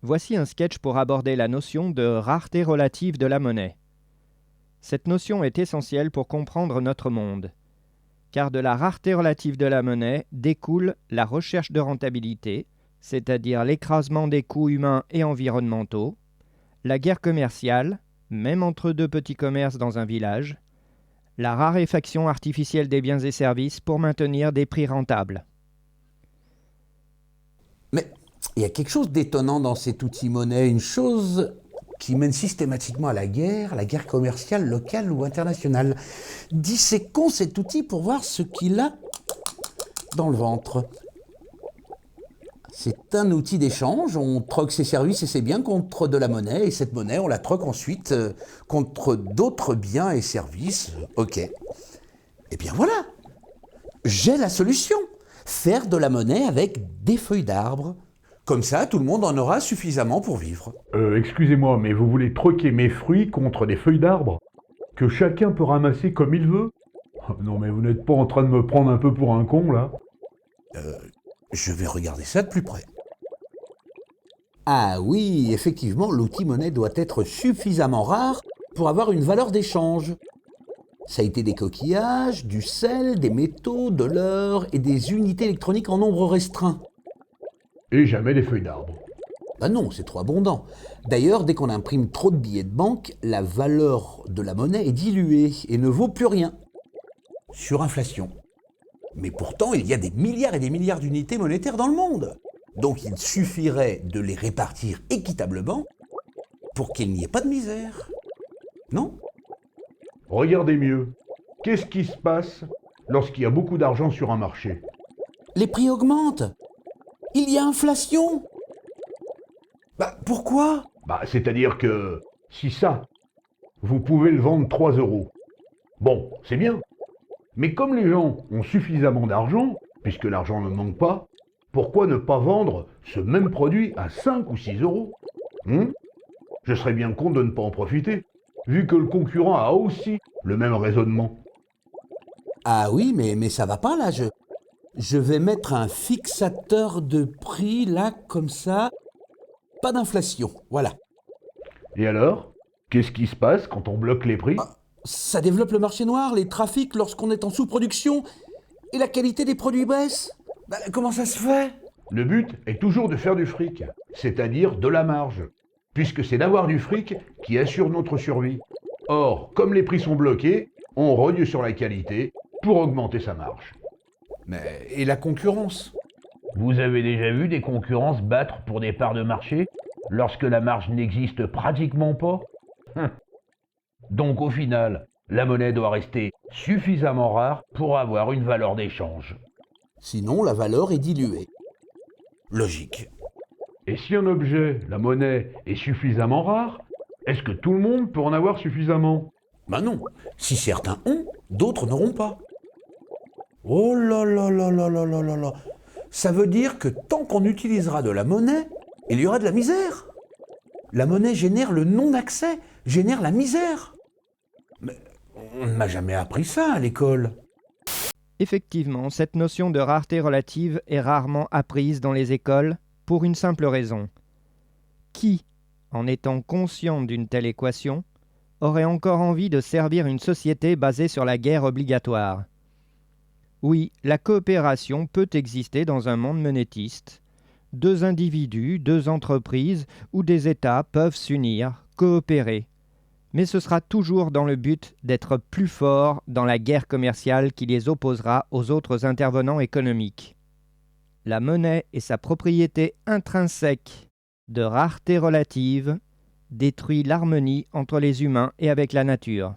Voici un sketch pour aborder la notion de rareté relative de la monnaie. Cette notion est essentielle pour comprendre notre monde, car de la rareté relative de la monnaie découle la recherche de rentabilité, c'est-à-dire l'écrasement des coûts humains et environnementaux, la guerre commerciale, même entre deux petits commerces dans un village, la raréfaction artificielle des biens et services pour maintenir des prix rentables. Mais il y a quelque chose d'étonnant dans cet outil monnaie, une chose qui mène systématiquement à la guerre commerciale locale ou internationale. Disséquons cet outil pour voir ce qu'il a dans le ventre. C'est un outil d'échange, on troque ses services et ses biens contre de la monnaie, et cette monnaie, on la troque ensuite contre d'autres biens et services. Ok. Eh bien voilà, j'ai la solution. Faire de la monnaie avec des feuilles d'arbre. Comme ça, tout le monde en aura suffisamment pour vivre. Excusez-moi, mais vous voulez troquer mes fruits contre des feuilles d'arbre que chacun peut ramasser comme il veut? Non mais vous n'êtes pas en train de me prendre un peu pour un con, là? Je vais regarder ça de plus près. Ah oui, effectivement, l'outil monnaie doit être suffisamment rare pour avoir une valeur d'échange. Ça a été des coquillages, du sel, des métaux, de l'or et des unités électroniques en nombre restreint. Et jamais des feuilles d'arbre. Ben non, c'est trop abondant. D'ailleurs, dès qu'on imprime trop de billets de banque, la valeur de la monnaie est diluée et ne vaut plus rien. Surinflation. Mais pourtant, il y a des milliards et des milliards d'unités monétaires dans le monde. Donc il suffirait de les répartir équitablement pour qu'il n'y ait pas de misère. Non ? Regardez mieux. Qu'est-ce qui se passe lorsqu'il y a beaucoup d'argent sur un marché? Les prix augmentent. Il y a inflation. Bah pourquoi ? C'est-à-dire que si ça, vous pouvez le vendre 3 €. Bon, c'est bien. Mais comme les gens ont suffisamment d'argent, puisque l'argent ne manque pas, pourquoi ne pas vendre ce même produit à 5 ou 6 € Je serais bien con de ne pas en profiter, vu que le concurrent a aussi le même raisonnement. Ah oui, mais ça va pas là. Je vais mettre un fixateur de prix là, comme ça. Pas d'inflation, voilà. Et alors, qu'est-ce qui se passe quand on bloque les prix? Ça développe le marché noir, les trafics lorsqu'on est en sous-production, et la qualité des produits baisse. Comment ça se fait ? Le but est toujours de faire du fric, c'est-à-dire de la marge, puisque c'est d'avoir du fric qui assure notre survie. Or, comme les prix sont bloqués, on rogne sur la qualité pour augmenter sa marge. Mais et la concurrence ? Vous avez déjà vu des concurrents se battre pour des parts de marché lorsque la marge n'existe pratiquement pas? Donc au final, la monnaie doit rester suffisamment rare pour avoir une valeur d'échange. Sinon, la valeur est diluée. Logique. Et si un objet, la monnaie, est suffisamment rare, est-ce que tout le monde peut en avoir suffisamment? Ben non. Si certains ont, d'autres n'auront pas. Oh là là là là là là là là. Ça veut dire que tant qu'on utilisera de la monnaie, il y aura de la misère. La monnaie génère le non-accès, génère la misère. Mais on ne m'a jamais appris ça à l'école. Effectivement, cette notion de rareté relative est rarement apprise dans les écoles pour une simple raison. Qui, en étant conscient d'une telle équation, aurait encore envie de servir une société basée sur la guerre obligatoire ? Oui, la coopération peut exister dans un monde monétiste. Deux individus, deux entreprises ou des États peuvent s'unir, coopérer. Mais ce sera toujours dans le but d'être plus fort dans la guerre commerciale qui les opposera aux autres intervenants économiques. La monnaie et sa propriété intrinsèque de rareté relative détruit l'harmonie entre les humains et avec la nature.